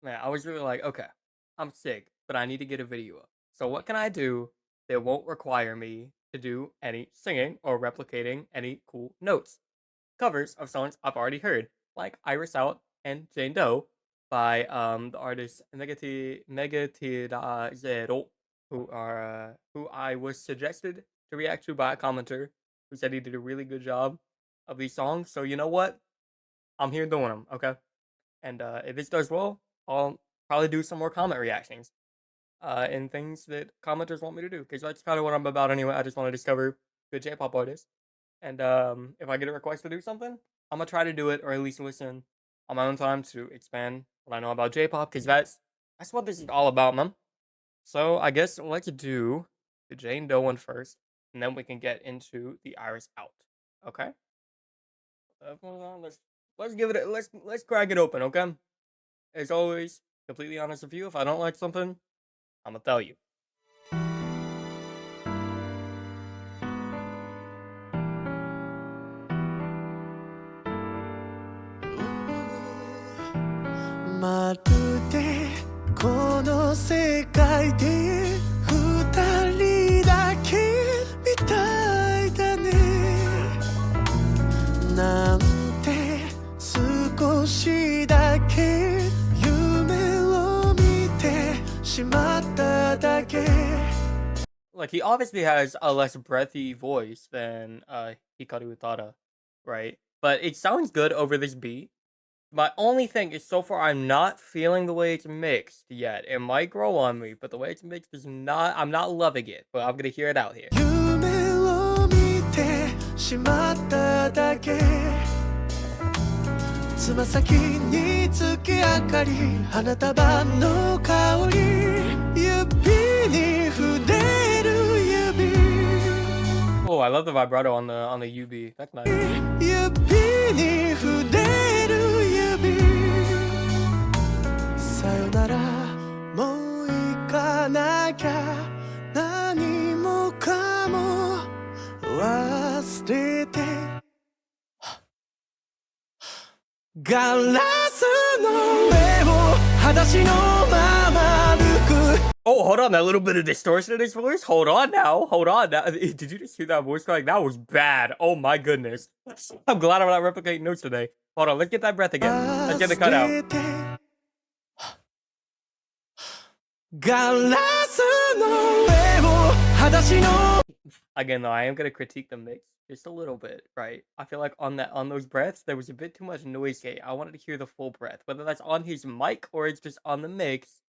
man, I was really like, okay, I'm sick, but I need to get a video up. So what can I do that won't require me to do any singing or replicating any cool notes? Covers of songs I've already heard, like Iris Out and Jane Doe by the artist Megaterazero, who I was suggested to react to by a commenter who said he did a really good job of these songs. So you know what? I'm here doing them, okay? And if this does well, I'll probably do some more comment reactions and things that commenters want me to do because that's kind of what I'm about anyway. I just want to discover good J-pop artists, and if I get a request to do something, I'm gonna try to do it or at least listen on my own time to expand what I know about J-pop because that's what this is all about, man. So I guess let's do the Jane Doe one first, and then we can get into the Iris Out. Okay. Let's give it. Let's crack it open. Okay. As always, completely honest with you. If I don't like something, I'm gonna tell you. まるでこの世界で二人だけみたいだねなんて少しだけ夢を見てしまっただけ Like he obviously has a less breathy voice than Hikaru Utada, right? But it sounds good over this beat. My only thing is so far I'm not feeling the way it's mixed yet. It might grow on me, but the way it's mixed is not I'm not loving it, but I'm gonna hear it out here. 夢を見てしまっただけつま先につけ明かり花束の香り指に触れる指 Oh, I love the vibrato on the UB. That's nice. 指に触れる指さよならもう行かなきゃ何もかも忘れてガラスの上を裸足のまま歩く Oh, hold on, that little bit of distortion in his voice? Hold on now. Hold on. Did you just hear that voice crack? That was bad. Oh my goodness. I'm glad I'm not replicating notes today. Hold on, let's get that breath again. Let's get the cutout. ガラスの上を裸足の Again, though, I am gonna critique the mix just a little bit, right? I feel like on those breaths, there was a bit too much noise gate. I wanted to hear the full breath, whether that's on his mic or it's just on the mix.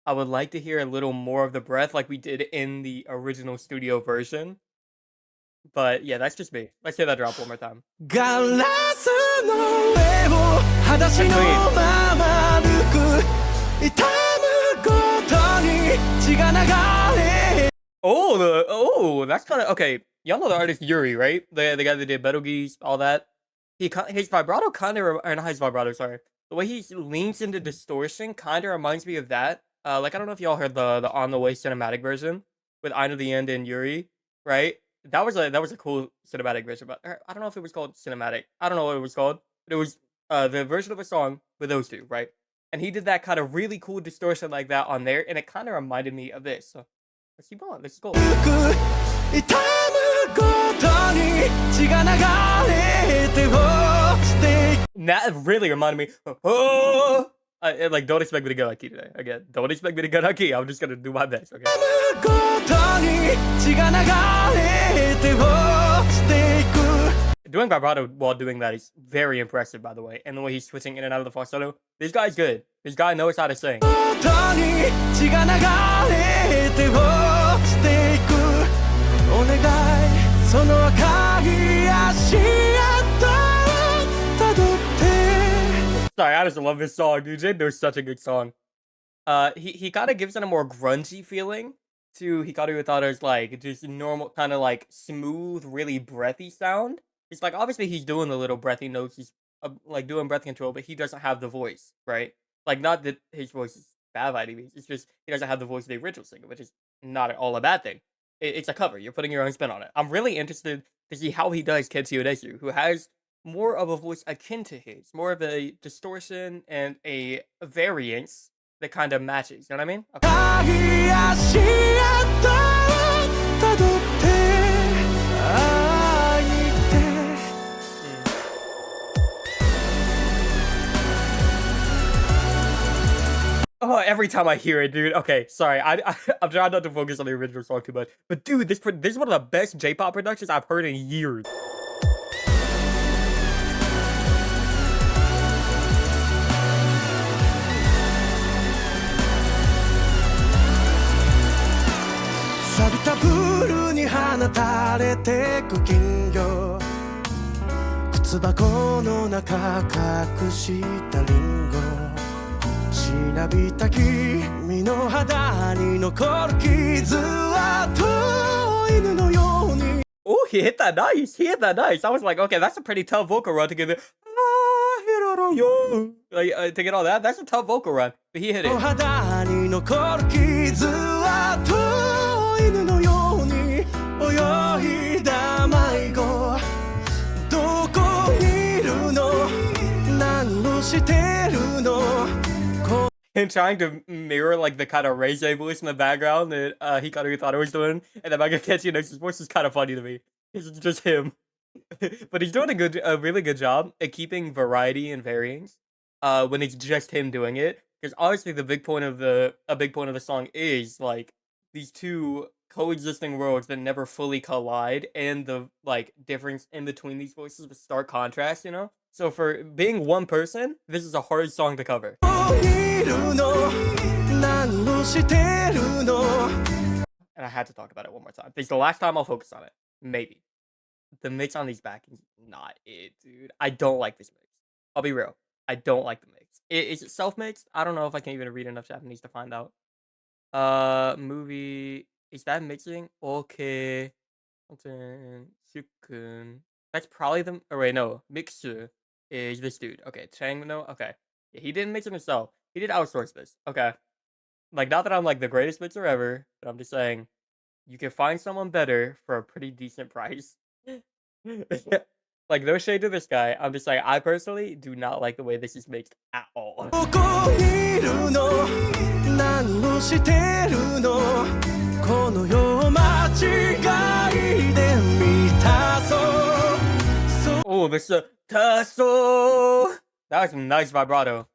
I would like to hear a little more of the breath like we did in the original studio version. But yeah, that's just me. Let's hear that drop one more time. ガラスの上を裸足のまま歩く痛むことに血が流れ Oh, that's kind of okay. Y'all know the artist Yuri, right? The guy that did Betel Geese, all that. His vibrato kind of, or not his vibrato, sorry. The way he leans into distortion kind of reminds me of that. Like I don't know if y'all heard the On the Way cinematic version with I Know the End and Yuri, right? That was a cool cinematic version, but I don't know if it was called cinematic. I don't know what it was called, but it was the version of a song with those two, right? And he did that kind of really cool distortion like that on there, and it kind of reminded me of this. So let's keep going. This is cool. 痛むことに血が流れて落ちていく That really reminded me. Oh, like don't expect me to go like key today. Again, don't expect me to go like key. I'm just gonna do my best. Okay. 痛むことに血が流れて落ちていく Doing vibrato while doing that is very impressive, by the way. And the way he's switching in and out of the falsetto. This guy's good. This guy knows how to sing. ことに血が流れて落ちていくお願いその赤い足跡をたどって Sorry, I just love this song, dude. Jin knows such a good song. He kind of gives it a more grungy feeling to Hikaru Utada's like just normal kind of like smooth, really breathy sound. It's like obviously he's doing the little breathy notes, he's like doing breath control, but he doesn't have the voice, right? Like not that his voice is bad by any means. It's just he doesn't have the voice of the original singer, which is not at all a bad thing. It's a cover. You're putting your own spin on it. I'm really interested to see how he does Kenshi Odesu, who has more of a voice akin to his, more of a distortion and a variance that kind of matches. You know what I mean? Okay. 足跡をたどって会いて Oh, every time I hear it, dude. Okay, sorry. I'm trying not to focus on the original song too much. But dude, this is one of the best J-pop productions I've heard in years.錆びたプールに放たれてく金魚靴箱の中隠したリンゴしなびた君の肌に残る傷跡犬のように Oh, he hit that nice. He hit that nice. I was like, okay, that's a pretty tough vocal run to get it. Like, to get all that, that's a tough vocal run. But he hit it. 肌に残る傷跡犬のように泳いだ迷子どこにいるの何をしてるの Him trying to mirror like the kind of Rage voice in the background that Hikaru thought it was doing, and then Megaterazero next his voice is kind of funny to me. It's just him. But he's doing a really good job at keeping variety and variance when it's just him doing it. Because obviously a big point of the song is like these two coexisting worlds that never fully collide, and the like difference in between these voices with stark contrast, you know? So for being one person, this is a hard song to cover. And I had to talk about it one more time. This is the last time I'll focus on it. Maybe. The mix on these backings is not it, dude. I don't like this mix. I'll be real. I don't like the mix. Is it self-mixed? I don't know if I can even read enough Japanese to find out. Movie. Is that mixing? Okay. Sukun. That's probably the. Oh, wait, no. Mixer is this dude. Okay. Chang, no? Okay. Yeah, he didn't mix it himself. He did outsource this. Okay. Like, not that I'm like the greatest mixer ever, but I'm just saying you can find someone better for a pretty decent price. Like, no shade to this guy. I'm just saying, I personally do not like the way this is mixed at all. Oh, this is Tasso. That was some nice vibrato.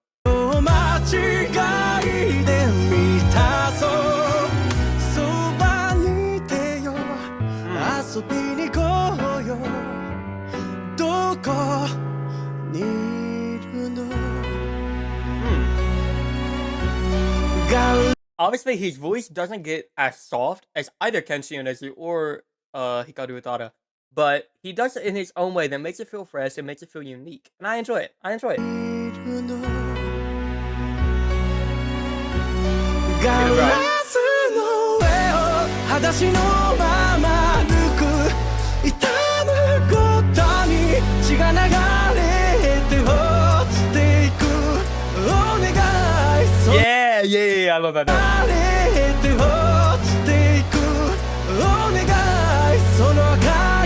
Obviously, his voice doesn't get as soft as either Kenshi Yonezu or Hikaru Utada, but he does it in his own way that makes it feel fresh and makes it feel unique, and I enjoy it. I enjoy it. Yeah, I love that note.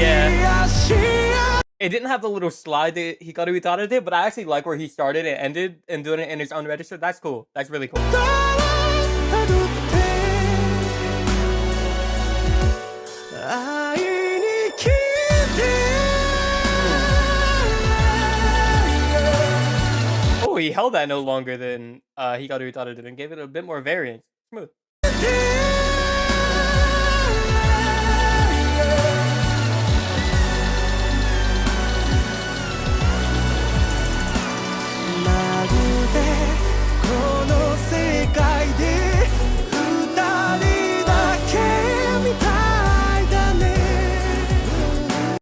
Yeah. It didn't have the little slide that Hikaru Utada did, but I actually like where he started and ended and doing it in his unregistered. That's cool. That's really cool. Oh, he held that no longer than Hikaru Utada did and gave it a bit more variance. Smooth.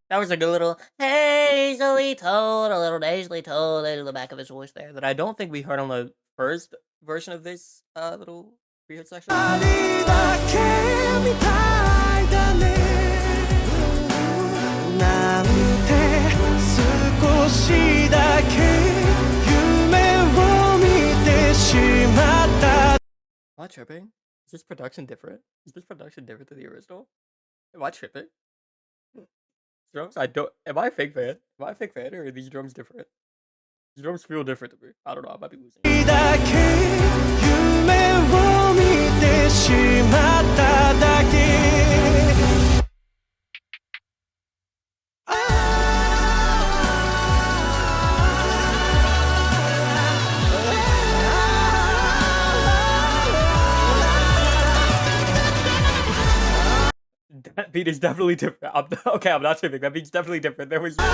That was like a little hazily told, a little nasally told into the back of his voice there that I don't think we heard on the first version of this little pre-hit section. Am I tripping? Is this production different? Is this production different than the original? Am I tripping? Drums? Am I a fake fan? Am I a fake fan, or are these drums different? These drums feel different to me. I don't know, I might be losing it. beat is definitely different. Okay, I'm not tripping. That beat's definitely different. That was not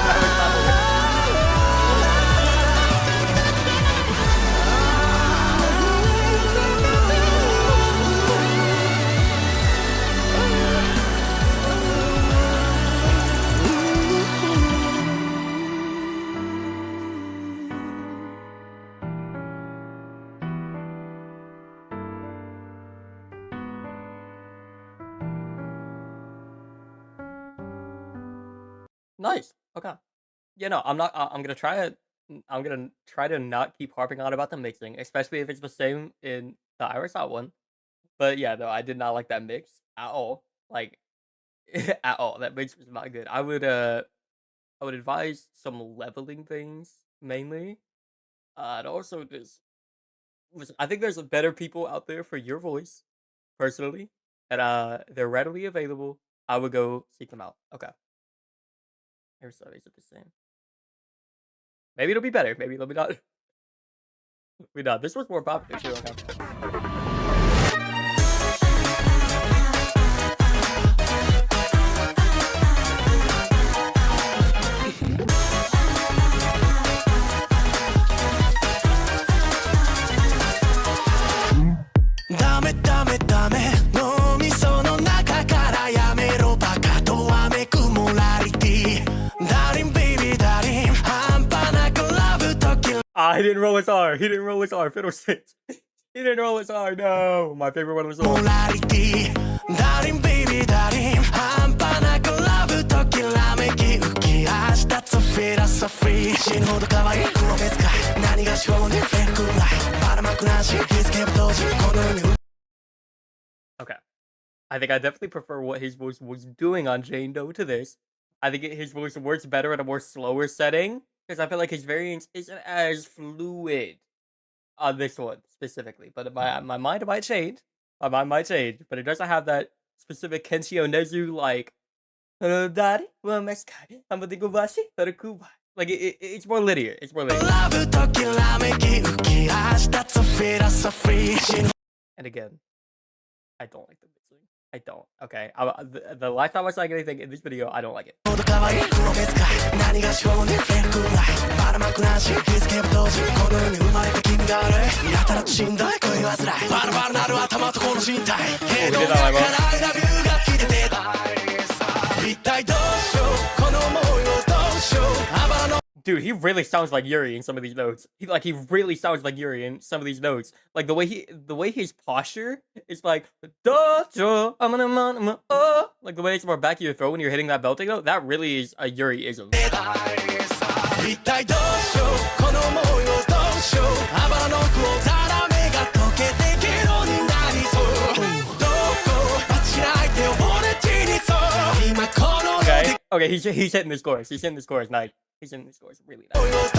nice. Okay. Yeah, no, I'm not. I'm gonna try to. I'm gonna try to not keep harping on about the mixing, especially if it's the same in the Iris Out one. But yeah, no, I did not like that mix at all. Like at all. That mix was not good. I would advise some leveling things mainly. And also just listen. I think there's better people out there for your voice, personally, and they're readily available. I would go seek them out. Okay. Here's studies at the same. Maybe it'll be better. Maybe it'll be not. We not. This was more popular too. Okay.ダメダメダメ脳みその中からやめろバカとわめくモラリティダーリンベイビーダーリン半端なくラブとき Ah, he didn't roll his R. He didn't roll his R. Fiddlesticks. He didn't roll his R. No. My favorite one was the モラリティダーリンベイビーダーリン半端なくラブときらめき浮き足立つフィロソフィー死ぬほど可愛い黒目使い何が性にフェルくらいバラまくなし日付も同時この世に Okay. I think I definitely prefer what his voice was doing on Jane Doe to this. I think his voice works better in a more slower setting because I feel like his variance isn't as fluid on this one specifically. But my mind might change. My mind might change, but it doesn't have that specific Kenshi Onezu like like it's more linear. It's more linear. And again, I don't like the mixing. I don't. Okay. The last time I saw anything in this video, I don't like it. Dude, he really sounds like Yuri in some of these notes. He really sounds like Yuri in some of these notes. Like the way his posture is like like the way it's more back of your throat when you're hitting that belting note. That really is a Yuri-ism. Okay, he's hitting this chorus. He's hitting this chorus nice. He's hitting this chorus really nice.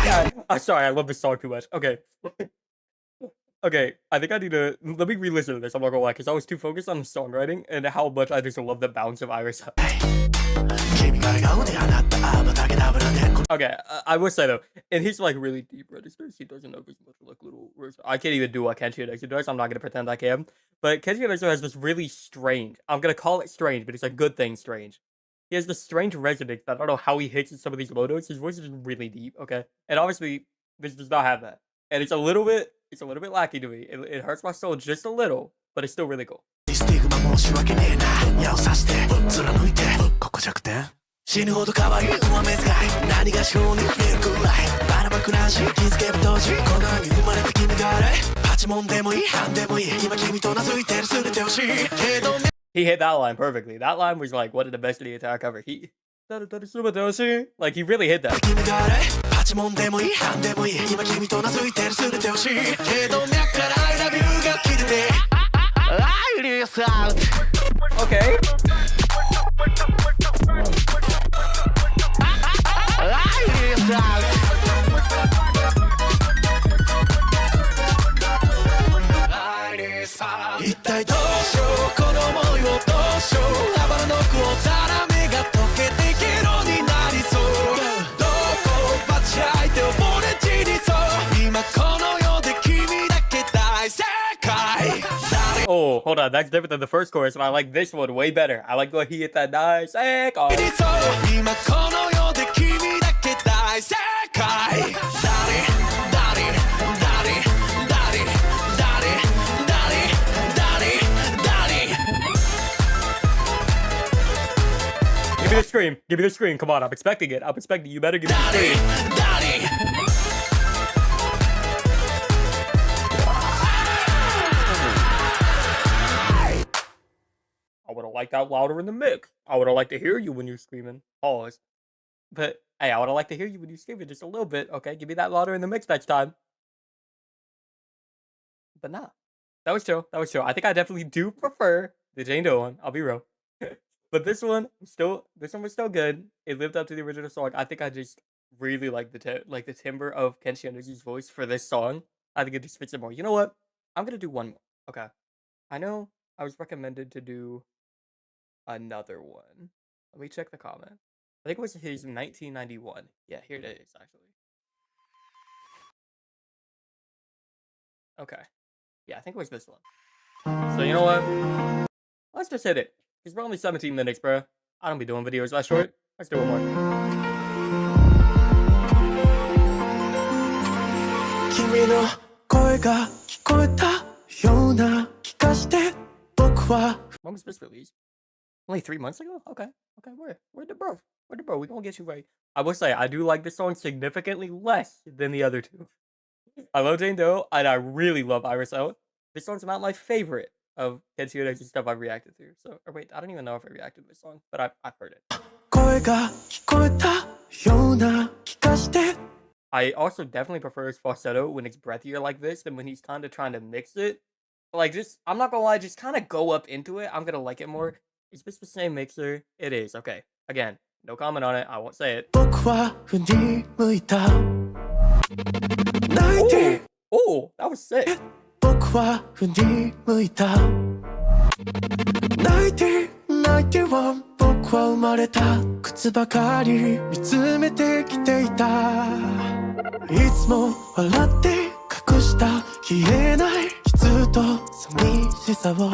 God, I'm sorry, I love this song too much. Okay. Okay, I think I need to let me re-listen to this. I'm not gonna lie, because I was too focused on the songwriting and how much I just love the bounce of Iris. Okay, I will say though, in his like really deep registers, he doesn't have as much like little words. I can't even do what Kenshi Onezu does. I'm not gonna pretend I can. But Kenshi Onezu has this really strange. I'm gonna call it strange, but it's a good thing. Strange. He has this strange resonance that I don't know how he hits in some of these low notes. His voice is really deep. Okay, and obviously this does not have that, and it's a little bit lacking to me. It hurts my soul just a little, but it's still really cool. 死ぬほど可愛い上目遣い何が性に触れるくらいバラバクなし気づけば当時この世に生まれた君があれパチモンでもいいハンでもいい今君と名付いてる全て欲しいけど He hit that line perfectly. That line was like one of the best in the entire cover. Like he really hit that. 君があれパチモンでもいい何でもいい今君と名付いてる全て欲しいけど脈から I love you が聞いてて I release out Okay. I release out 一体どうしようこの想いをどうしよう泡の句をざらめが溶けてゲロになりそうどこ待ち相手をボレチにそう今この世で君だけ大正解 Oh, hold on. That's different than the first chorus, and I like this one way better. I like the way he hit that nice. Hey, oh. 今この世で君だけ大正解 Give me the scream. Give me the scream. Come on, I'm expecting it. I'm expecting you. Better give me the scream. I would have liked that louder in the mix. I would have liked to hear you when you're screaming. Pause. But hey, I would have liked to hear you when you're screaming just a little bit. Okay, give me that louder in the mix next time. But nah, that was chill. That was chill. I think I definitely do prefer the Jane Doe one. I'll be real. But this one was still good. It lived up to the original song. I think I just really like the timbre of Kenshi Energy's voice for this song. I think it just fits it more. You know what? I'm gonna do one more. Okay. I know I was recommended to do another one. Let me check the comment. I think it was his 1991. Yeah, here it is actually. Okay. Yeah, I think it was this one. So you know what? Let's just hit it. Because we're only 17 minutes, bro. I don't be doing videos that short. Let's do one more. 君の声が聞こえたような気がして僕は When was this released? Only 3 months ago? Okay. Okay, where the bro? Where the bro? We gonna get you right. I will say, I do like this song significantly less than the other two. I love Jane Doe, and I really love Iris Out. This song's not my favorite of Kenshi Energy stuff I've reacted to. So, or wait, I don't even know if I reacted to this song, but I've heard it. 声が聞こえたような気がして I also definitely prefer his falsetto when it's breathier like this than when he's kind of trying to mix it. Like, just, I'm not gonna lie, just kind of go up into it. I'm gonna like it more. Is this the same mixer? It is. Okay. Again, no comment on it. I won't say it. 僕は振り向いた泣いて Oh, that was sick. 僕は振り向いた泣いて泣いては僕は生まれた靴ばかり見つめてきていたいつも笑って隠した消えない傷と寂しさを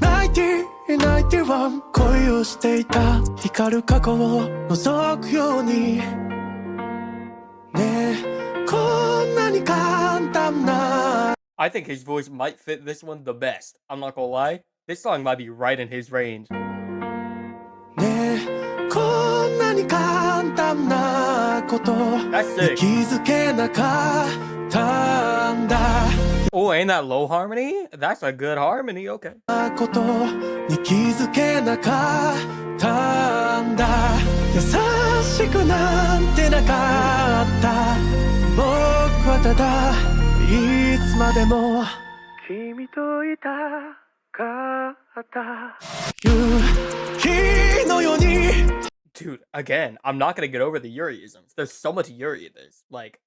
泣いて泣いては恋をしていた光る過去を覗くようにねえこんなに簡単な I think his voice might fit this one the best. I'm not gonna lie. This song might be right in his range. ねえこんなに簡単なことに気づけなかったんだ Oh, ain't that low harmony? That's a good harmony, okay. ことに気づけなかったんだ優しくなんてなかった僕はただいつまでも君といたかった勇気のように Dude, again, I'm not gonna get over the Yuriisms. There's so much Yuri in this. Like,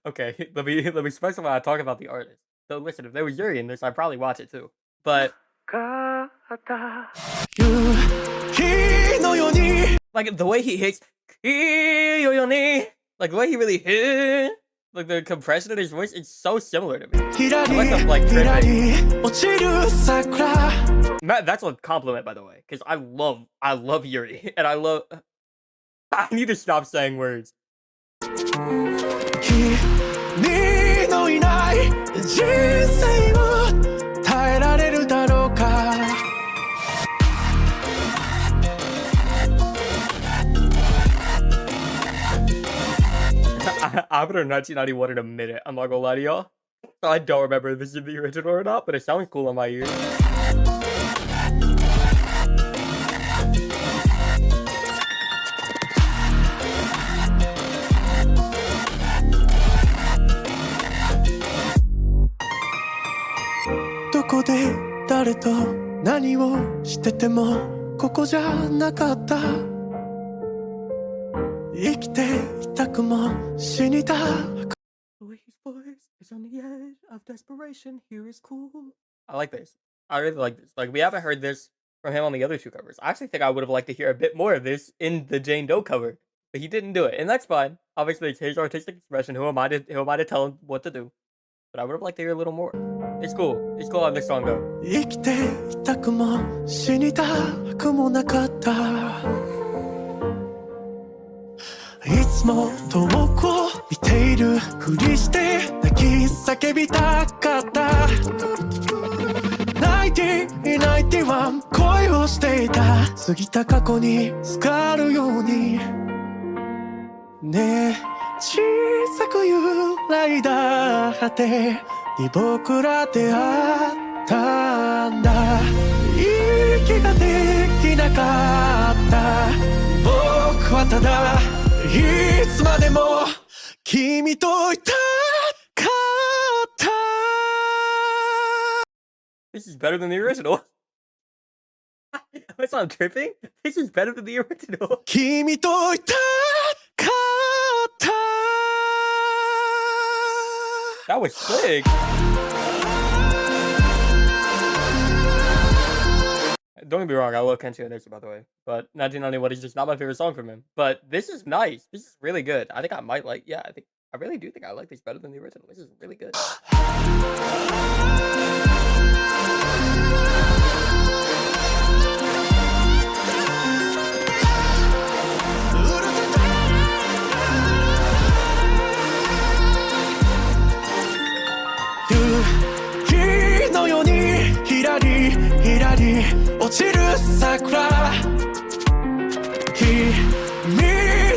okay, let me specify when I talk about the artist. So listen, if there was Yuri in this, I'd probably watch it too. But like the way he hits, like the way he really hit, like the compression in his voice, it's so similar to me. Unless I'm like tripping. Matt, that's a compliment, by the way, because I love Yuri, and I need to stop saying words. 君のいない人生を耐えられるだろうか I've been in 1991 in a minute, I'm not gonna lie to y'all. I don't remember if this is the original or not, but it sounds cool on my ears. こで誰と何をしててもここじゃなかった生きていたくも死にた His voice is on the edge of desperation. Here is cool. I like this. I really like this. Like, we haven't heard this from him on the other two covers. I actually think I would have liked to hear a bit more of this in the Jane Doe cover, but he didn't do it, and that's fine. Obviously, it's his artistic expression. Who am I to tell him what to do? But I would have liked to hear a little more. It's cool. It's cool on this song though. 生きていたくも死にたくもなかったいつも遠くを見ているふりして泣き叫びたかった91恋をしていた過ぎた過去に浸かるようにねえ小さく揺らいだ果てに僕ら出会ったんだ息ができなかった僕はただいつまでも君といたかった This is better than the original. It's not tripping. This is better than the original. 君といたかった That was sick. Don't get me wrong, I love Kenshi Oneshi, by the way. But 1991 is just not my favorite song from him. But this is nice. This is really good. I think I might like, yeah, I really do think I like this better than the original. This is really good. Yuのようにひらりひらり落ちる桜君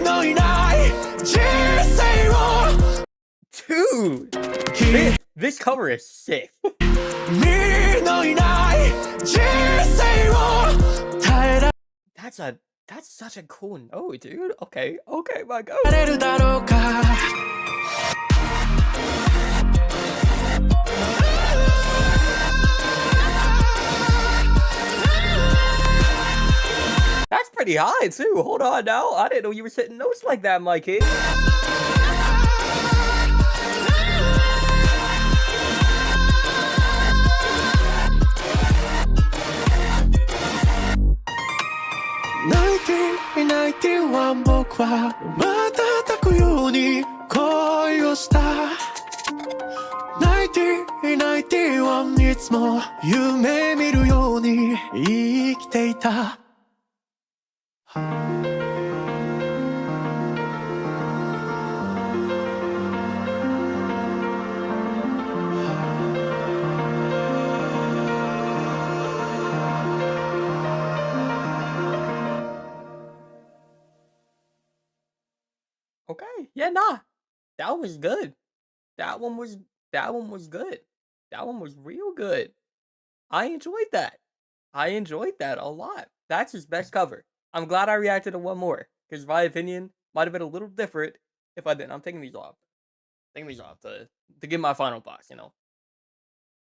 のいない人生を Dude! This cover is sick. 君のいない人生を耐えら That's such a cool note, dude. Okay, my god. れるだろうか That's pretty high too. Hold on now. I didn't know you were hitting notes like that, my kid. One 僕は瞬くように恋をした91いつも夢見るように生きていた Okay, yeah, nah. That was good. That one was good. That one was real good. I enjoyed that. I enjoyed that a lot. That's his best cover. I'm glad I reacted to one more, because my opinion might have been a little different if I didn't. I'm taking these off. To give my final thoughts, you know.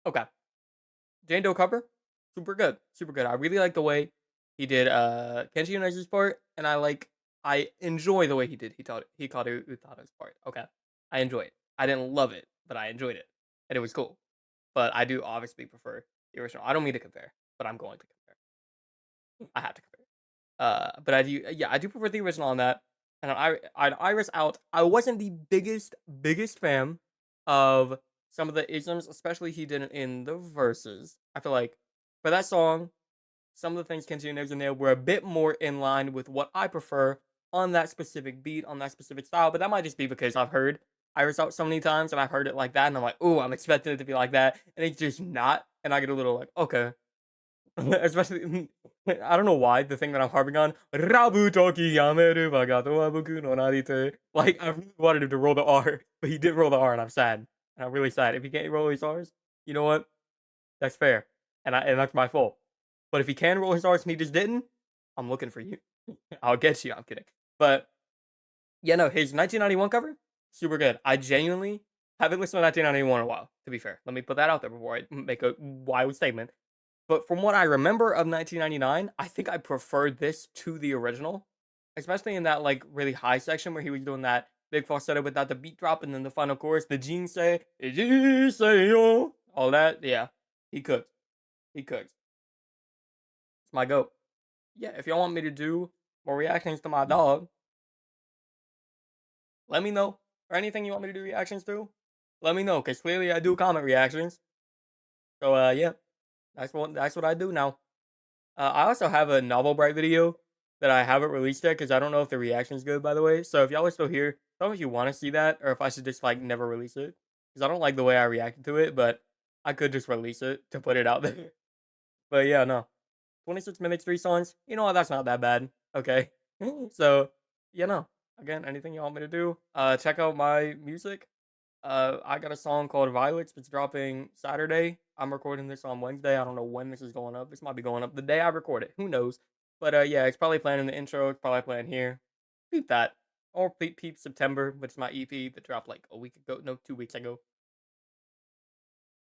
Okay. Jane Doe cover, super good. Super good. I really like the way he did Kenshi Yonezu's part, and I enjoy the way he did Hikaru Utada's part. Okay. I enjoy it. I didn't love it, but I enjoyed it. And it was cool. But I do obviously prefer the original. I don't mean to compare, but I'm going to compare. I have to compare. But I do prefer the original on that. And on Iris Out, I wasn't the biggest fan of some of the isms, especially he did in the verses. I feel like for that song, some of the things Kenshi Yonezu in there were a bit more in line with what I prefer on that specific beat, on that specific style. But that might just be because I've heard Iris Out so many times and I've heard it like that, and I'm like, ooh, I'm expecting it to be like that, and it's just not, and I get a little like, okay. Especially, I don't know why, the thing that I'm harping on, Rabu toki yameru bagato wa boku no narite. Like, I really wanted him to roll the R, but he didn't roll the R, and I'm sad. And I'm really sad. If he can't roll his R's, you know what? That's fair. And that's my fault. But if he can roll his R's and he just didn't, I'm looking for you. I'll get you. I'm kidding. But, yeah, no, his 1991 cover, super good. I genuinely Haven't listened to 1991 in a while, to be fair. Let me put that out there before I make a wild statement. But from what I remember of 1999, I think I preferred this to the original, especially in that like really high section where he was doing that big falsetto without the beat drop, and then the final chorus, the Gene say, "Gene say yo," all that. Yeah, he cooked. He cooked. It's my goat. Yeah, if y'all want me to do more reactions to my dog, let me know. Or anything you want me to do reactions to, let me know. Cause clearly I do comment reactions. So yeah, that's what I do now. I also have a Novel Bright video that I haven't released yet because I don't know if the reaction's good, by the way. So if y'all are still here, tell me if you want to see that or if I should just like never release it. Because I don't like the way I reacted to it, but I could just release it to put it out there. But yeah, no. 26 minutes, 3 songs. You know what? That's not that bad. Okay. So, you know, again, anything you want me to do, check out my music. I got a song called Violets. It's dropping Saturday. I'm recording this on Wednesday. I don't know when this is going up. This might be going up the day I record it. Who knows? But yeah, it's probably playing in the intro. It's probably playing here. Peep that. Or peep September, which is my EP that dropped like a week ago. No, 2 weeks ago.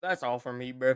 That's all from me, bro.